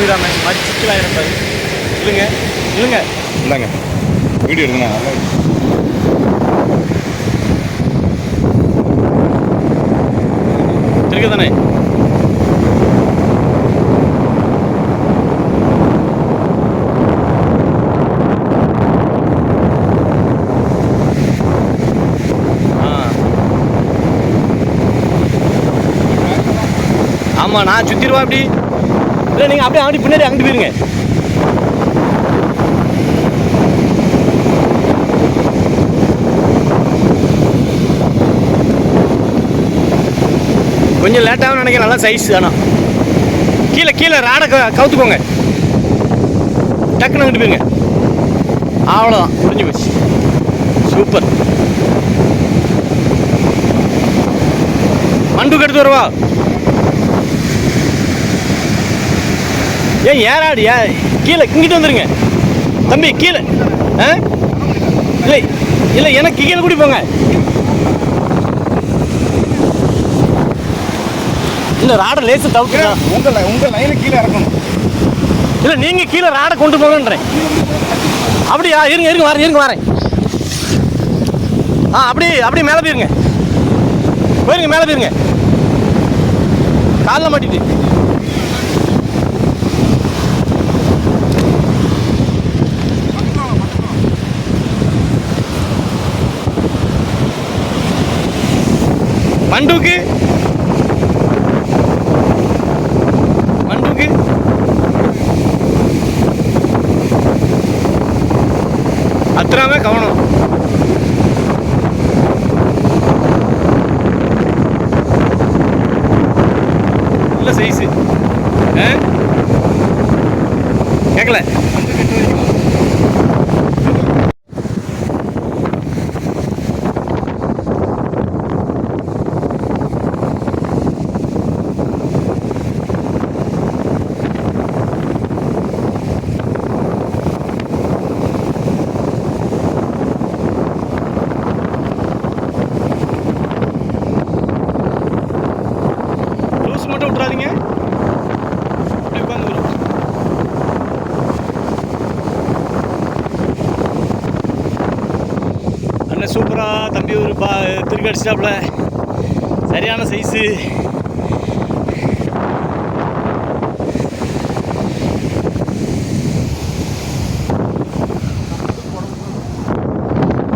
போயிடாம மடி சிக்கலாயிரம் பாரு. இல்லைங்க இல்லைங்க இல்லைங்க வீடியோ எடுங்கண்ணா. இருக்கு தானே? ஆமாம் நான் சுற்றிடுவா அப்படி இல்லை நீங்கள் அப்படியே அப்படி பின்னாடி அங்கிட்டு போயிருங்க. கொஞ்சம் லேட்டாகவும் நினைக்கிறேன். நல்லா சைஸ் ஆனால் கீழே கீழே ராடை கவுத்துக்கோங்க. டக்குன்னு அங்கிட்டு போயிருங்க. அவ்வளோதான் முடிஞ்சு போச்சு. சூப்பர். மண்டுக்கு எடுத்து வருவா. ஏன் ஏறாடி கீழே இங்கிட்டு வந்துருங்க தம்பி கீழே. இல்லை இல்லை எனக்கு கீழே கூடி போங்க. இல்லை ராடை லேசு தவிர்த்து உங்கள் லைனில் கீழே இறக்கணும். இல்லை நீங்கள் கீழே ராடை கொண்டு போங்கன்றேன். அப்படியா? இருங்க இருங்க வரேன் இருங்க வரேன். அப்படியே மேலே போயிருங்க. போயிருங்க மேலே போயிருங்க. காலில் மாட்டிட்டு மண்டுக்கு அத்தனாமே கவனம். நல்ல சைஸு கேட்கல. மட்டும் விட்டுறாதீங்க. அப்படி உட்காந்து வரும். அண்ணன் சூப்பரா தம்பி ஒரு திருக்கி அடிச்சிட்டாப்புல. சரியான சைஸு.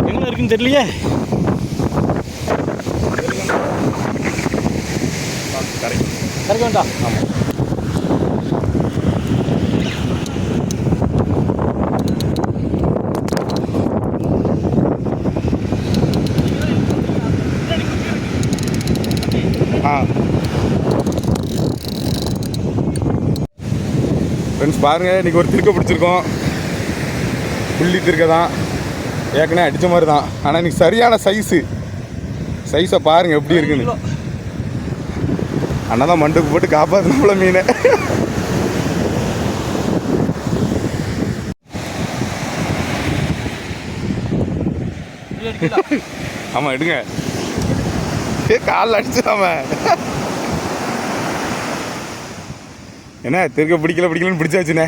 எங்கே இருக்குன்னு தெரியலையே. கரைக்க வேண்டாம். ஆமாம் ஃப்ரெண்ட்ஸ் பாருங்கள், இன்றைக்கி ஒரு திருக்க பிடிச்சிருக்கோம். புள்ளி திருக்க தான், ஏற்கனவே அடித்த மாதிரி தான். ஆனால் இன்றைக்கி சரியான சைஸை பாருங்கள் எப்படி இருக்குன்னு. அண்ணா தான் மண்டுக்கு போட்டு காப்பாற்றினப்பல மீனை. ஆமாம் எடுங்க. காலில் அடிச்சிடாம என்ன திருக்க பிடிக்கலன்னு பிடிச்சாச்சுண்ணே.